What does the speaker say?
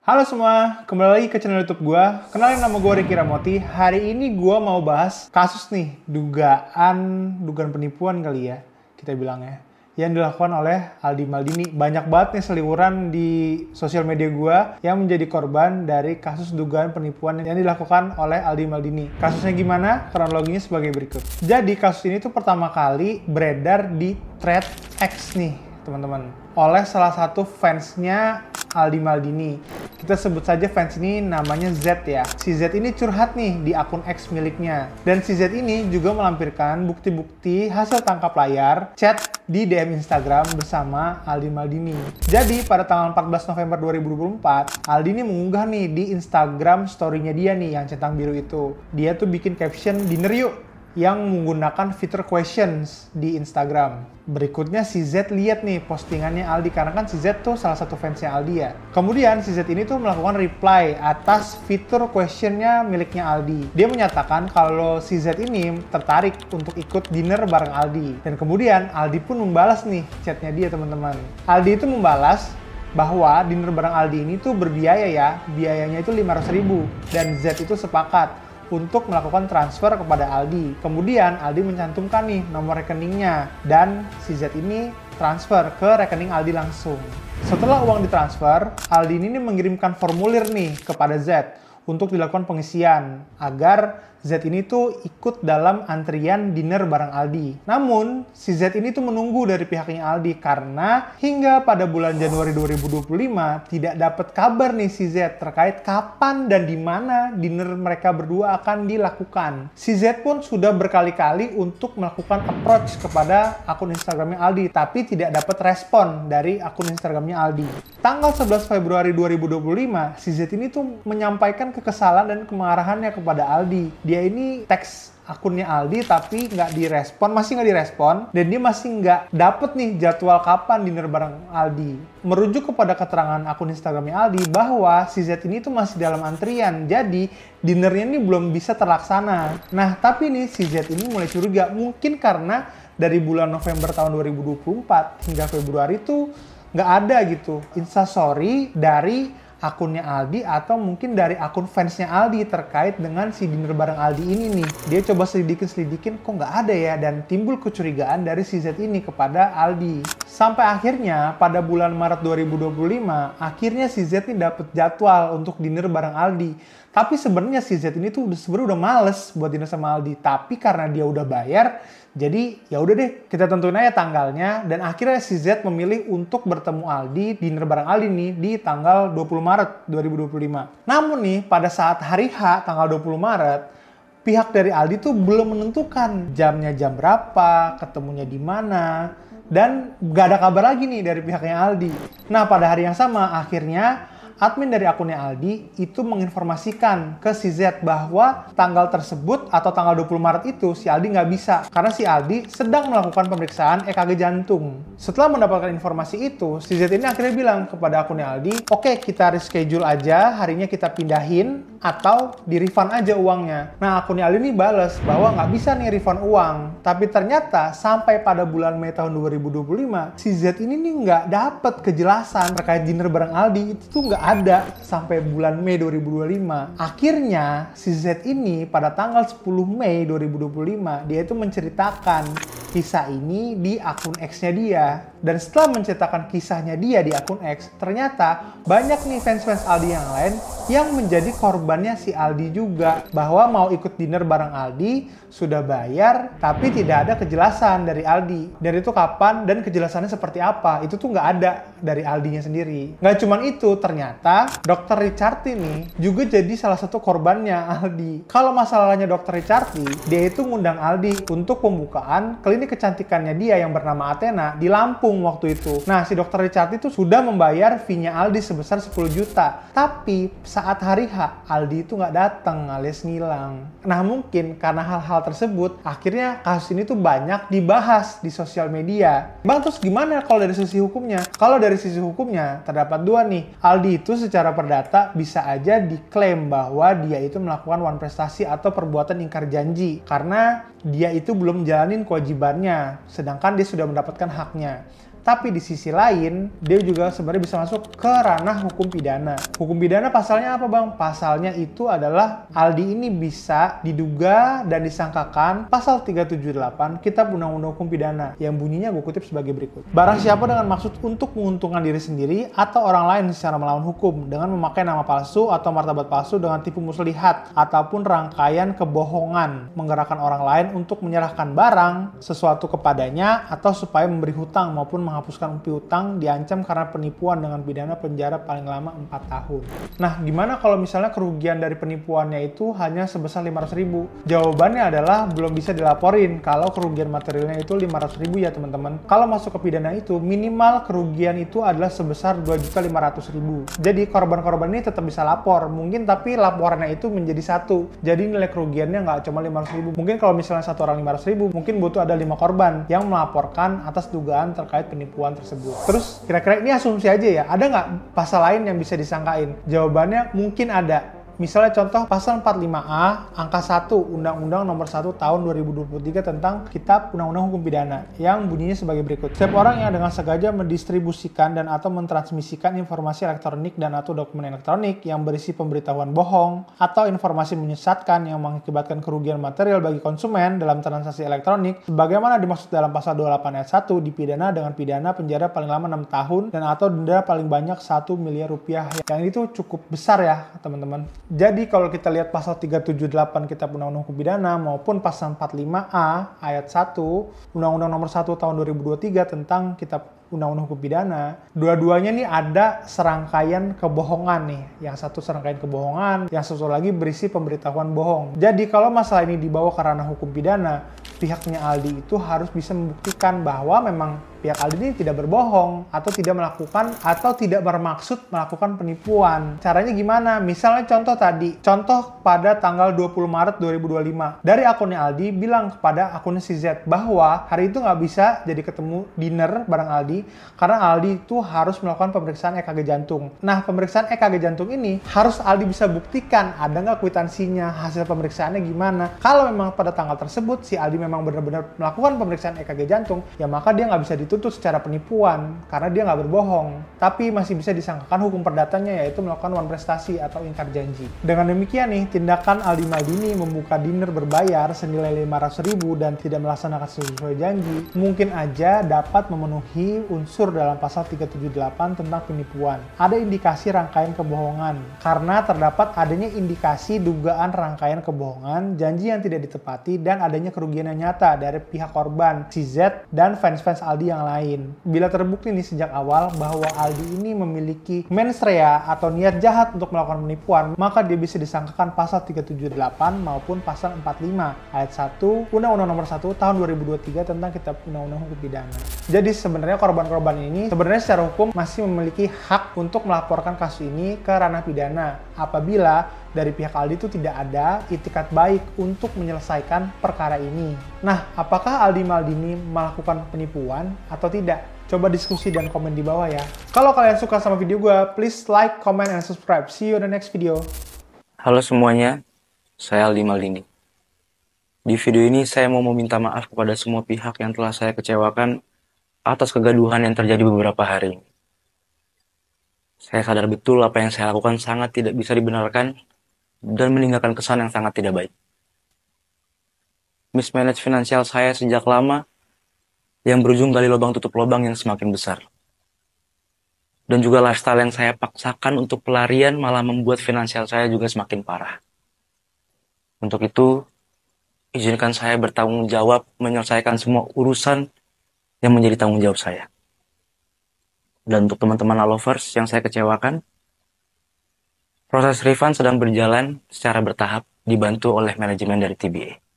Halo semua, kembali lagi ke channel YouTube gue. Kenalin, nama gue Ricky Ramoti. Hari ini gue mau bahas kasus nih, dugaan penipuan kali ya, kita bilangnya, yang dilakukan oleh Aldi Maldini. Banyak banget nih seliweran di sosial media gue yang menjadi korban dari kasus dugaan penipuan yang dilakukan oleh Aldi Maldini. Kasusnya gimana? Kronologinya sebagai berikut. Jadi kasus ini tuh pertama kali beredar di thread X nih, teman-teman, oleh salah satu fansnya Aldi Maldini. Kita sebut saja fans ini namanya Z ya. Si Z ini curhat nih di akun X miliknya. Dan si Z ini juga melampirkan bukti-bukti hasil tangkap layar chat di DM Instagram bersama Aldi Maldini. Jadi pada tanggal 14 November 2024, Aldi ini mengunggah nih di Instagram story-nya dia nih yang centang biru itu. Dia tuh bikin caption "dinner yuk" yang menggunakan fitur questions di Instagram. Berikutnya si Z lihat nih postingannya Aldi, karena kan si Z tuh salah satu fansnya Aldi ya. Kemudian si Z ini tuh melakukan reply atas fitur questionnya miliknya Aldi. Dia menyatakan kalau si Z ini tertarik untuk ikut dinner bareng Aldi. Dan kemudian Aldi pun membalas nih chatnya dia, teman-teman. Aldi itu membalas bahwa dinner bareng Aldi ini tuh berbiaya ya, biayanya itu 500.000, dan Z itu sepakat untuk melakukan transfer kepada Aldi. Kemudian Aldi mencantumkan nih nomor rekeningnya, dan si Z ini transfer ke rekening Aldi langsung. Setelah uang ditransfer, Aldi ini mengirimkan formulir nih kepada Z untuk dilakukan pengisian agar Z ini tuh ikut dalam antrian dinner bareng Aldi. Namun, si Z ini tuh menunggu dari pihaknya Aldi karena hingga pada bulan Januari 2025 tidak dapat kabar nih si Z terkait kapan dan di mana dinner mereka berdua akan dilakukan. Si Z pun sudah berkali-kali untuk melakukan approach kepada akun Instagramnya Aldi, tapi tidak dapat respon dari akun Instagramnya Aldi. Tanggal 11 Februari 2025, si Z ini tuh menyampaikan kekesalan dan kemarahannya kepada Aldi. Dia ini teks akunnya Aldi tapi nggak direspon, masih nggak direspon, dan dia masih nggak dapet nih jadwal kapan dinner bareng Aldi. Merujuk kepada keterangan akun Instagramnya Aldi bahwa si Z ini tuh masih dalam antrian, jadi dinnernya ini belum bisa terlaksana. Nah, tapi nih si Z ini mulai curiga, mungkin karena dari bulan November tahun 2024 hingga Februari tuh nggak ada gitu instastory dari akunnya Aldi atau mungkin dari akun fansnya Aldi terkait dengan si dinner bareng Aldi ini nih. Dia coba selidikin kok nggak ada ya, dan timbul kecurigaan dari si Z ini kepada Aldi. Sampai akhirnya pada bulan Maret 2025, akhirnya si Z ini dapet jadwal untuk dinner bareng Aldi. Tapi sebenarnya si Z ini tuh sebenarnya udah males buat dinner sama Aldi, tapi karena dia udah bayar, jadi ya udah deh, kita tentuin aja tanggalnya, dan akhirnya si Z memilih untuk bertemu Aldi, dinner bareng Aldi nih di tanggal 20 Maret 2025. Namun nih, pada saat hari H tanggal 20 Maret, pihak dari Aldi tuh belum menentukan jamnya jam berapa, ketemunya di mana, dan gak ada kabar lagi nih dari pihaknya Aldi. Nah, pada hari yang sama akhirnya admin dari akunnya Aldi itu menginformasikan ke si Z bahwa tanggal tersebut atau tanggal 20 Maret itu si Aldi nggak bisa karena si Aldi sedang melakukan pemeriksaan EKG jantung. Setelah mendapatkan informasi itu, si Z ini akhirnya bilang kepada akunnya Aldi, oke, kita reschedule aja, harinya kita pindahin atau di-refund aja uangnya. Nah, akunnya Aldi ini bales bahwa nggak bisa nih refund uang. Tapi ternyata sampai pada bulan Mei tahun 2025, si Z ini nih nggak dapet kejelasan terkait dinner bareng Aldi. Itu tuh nggak ada sampai bulan Mei 2025. Akhirnya si Z ini pada tanggal 10 Mei 2025 dia itu menceritakan kisah ini di akun X-nya dia. Dan setelah menceritakan kisahnya dia di akun X, ternyata banyak nih fans-fans Aldi yang lain yang menjadi korbannya si Aldi juga, bahwa mau ikut dinner bareng Aldi, sudah bayar, tapi tidak ada kejelasan dari Aldi. Dan itu kapan dan kejelasannya seperti apa, itu tuh nggak ada dari Aldinya sendiri. Nggak cuman itu, ternyata Dr. Richard ini juga jadi salah satu korbannya Aldi. Kalau masalahnya Dr. Richard, dia itu ngundang Aldi untuk pembukaan klinik kecantikannya dia yang bernama Athena di Lampung waktu itu. Nah, si Dr. Richard itu sudah membayar fee-nya Aldi sebesar 10 juta. Tapi saat hari H, Aldi itu nggak datang alias ngilang. Nah, mungkin karena hal-hal tersebut, akhirnya kasus ini tuh banyak dibahas di sosial media. Bang, terus gimana kalau dari sisi hukumnya? Kalau dari sisi hukumnya, terdapat dua nih. Aldi itu secara perdata bisa aja diklaim bahwa dia itu melakukan wan prestasi atau perbuatan ingkar janji. Karena dia itu belum menjalani kewajibannya, sedangkan dia sudah mendapatkan haknya. Tapi di sisi lain, dia juga sebenarnya bisa masuk ke ranah hukum pidana. Hukum pidana pasalnya apa bang? Pasalnya itu adalah Aldi ini bisa diduga dan disangkakan pasal 378 Kitab Undang-Undang Hukum Pidana yang bunyinya gue kutip sebagai berikut. Barang siapa dengan maksud untuk menguntungkan diri sendiri atau orang lain secara melawan hukum dengan memakai nama palsu atau martabat palsu dengan tipu muslihat ataupun rangkaian kebohongan menggerakkan orang lain untuk menyerahkan barang sesuatu kepadanya atau supaya memberi hutang maupun menghapuskan piutang diancam karena penipuan dengan pidana penjara paling lama 4 tahun. Nah, gimana kalau misalnya kerugian dari penipuannya itu hanya sebesar 500.000? Jawabannya adalah belum bisa dilaporin kalau kerugian materialnya itu 500.000 ya teman-teman. Kalau masuk ke pidana itu minimal kerugian itu adalah sebesar 2.500.000. Jadi korban-korban ini tetap bisa lapor, mungkin tapi laporannya itu menjadi satu. Jadi nilai kerugiannya nggak cuma 500.000. Mungkin kalau misalnya satu orang 500.000, mungkin butuh ada 5 korban yang melaporkan atas dugaan terkait penipuan tersebut. Terus kira-kira ini asumsi aja ya, ada nggak pasal lain yang bisa disangkain? Jawabannya mungkin ada. Misalnya contoh pasal 45A angka 1 Undang-Undang Nomor 1 Tahun 2023 tentang Kitab Undang-Undang Hukum Pidana yang bunyinya sebagai berikut. Setiap orang yang dengan sengaja mendistribusikan dan atau mentransmisikan informasi elektronik dan atau dokumen elektronik yang berisi pemberitahuan bohong atau informasi menyesatkan yang mengakibatkan kerugian material bagi konsumen dalam transaksi elektronik sebagaimana dimaksud dalam pasal 28 ayat 1 dipidana dengan pidana penjara paling lama 6 tahun dan atau denda paling banyak 1 miliar rupiah. Yang itu cukup besar ya teman-teman. Jadi kalau kita lihat pasal 378 Kitab Undang-Undang Hukum Pidana maupun pasal 45A ayat 1 Undang-Undang Nomor 1 Tahun 2023 tentang Kitab Undang-Undang Hukum Pidana, dua-duanya nih ada serangkaian kebohongan nih. Yang satu serangkaian kebohongan, yang satu lagi berisi pemberitahuan bohong. Jadi kalau masalah ini dibawa ke ranah hukum pidana, pihaknya Aldi itu harus bisa membuktikan bahwa memang pihak Aldi ini tidak berbohong atau tidak melakukan atau tidak bermaksud melakukan penipuan. Caranya gimana? Misalnya contoh pada tanggal 20 Maret 2025 dari akunnya Aldi bilang kepada akunnya si Z bahwa hari itu nggak bisa jadi ketemu dinner bareng Aldi karena Aldi itu harus melakukan pemeriksaan EKG jantung. Nah, pemeriksaan EKG jantung ini harus Aldi bisa buktikan ada nggak kwitansinya, hasil pemeriksaannya gimana. Kalau memang pada tanggal tersebut si Aldi memang benar-benar melakukan pemeriksaan EKG jantung, ya maka dia nggak bisa dituntut secara penipuan karena dia nggak berbohong. Tapi masih bisa disangkakan hukum perdatanya yaitu melakukan wan prestasi atau ingkar janji. Dengan demikian nih, tindakan Aldi Maldini membuka dinner berbayar senilai 500.000 dan tidak melaksanakan sesuai janji mungkin aja dapat memenuhi unsur dalam pasal 378 tentang penipuan. Ada indikasi rangkaian kebohongan karena terdapat adanya indikasi dugaan rangkaian kebohongan, janji yang tidak ditepati dan adanya kerugian yang nyata dari pihak korban, si Z dan fans-fans Aldi yang lain. Bila terbukti nih sejak awal bahwa Aldi ini memiliki mens rea atau niat jahat untuk melakukan penipuan, maka dia bisa disangkakan pasal 378 maupun pasal 45 ayat 1 Undang-Undang Nomor 1 Tahun 2023 tentang Kitab Undang-Undang Hukum Pidana. Jadi sebenarnya korban-korban ini sebenarnya secara hukum masih memiliki hak untuk melaporkan kasus ini ke ranah pidana apabila dari pihak Aldi itu tidak ada itikat baik untuk menyelesaikan perkara ini. Nah, apakah Aldi Maldini melakukan penipuan atau tidak? Coba diskusi dan komen di bawah ya. Kalau kalian suka sama video gue, please like, comment, and subscribe. See you in the next video. Halo semuanya, saya Aldi Maldini. Di video ini saya mau meminta maaf kepada semua pihak yang telah saya kecewakan atas kegaduhan yang terjadi beberapa hari ini. Saya sadar betul apa yang saya lakukan sangat tidak bisa dibenarkan dan meninggalkan kesan yang sangat tidak baik. Mismanage finansial saya sejak lama yang berujung gali lubang tutup lubang yang semakin besar. Dan juga lifestyle yang saya paksakan untuk pelarian malah membuat finansial saya juga semakin parah. Untuk itu, izinkan saya bertanggung jawab menyelesaikan semua urusan yang menjadi tanggung jawab saya. Dan untuk teman-teman Lovers yang saya kecewakan, proses refund sedang berjalan secara bertahap dibantu oleh manajemen dari TBA.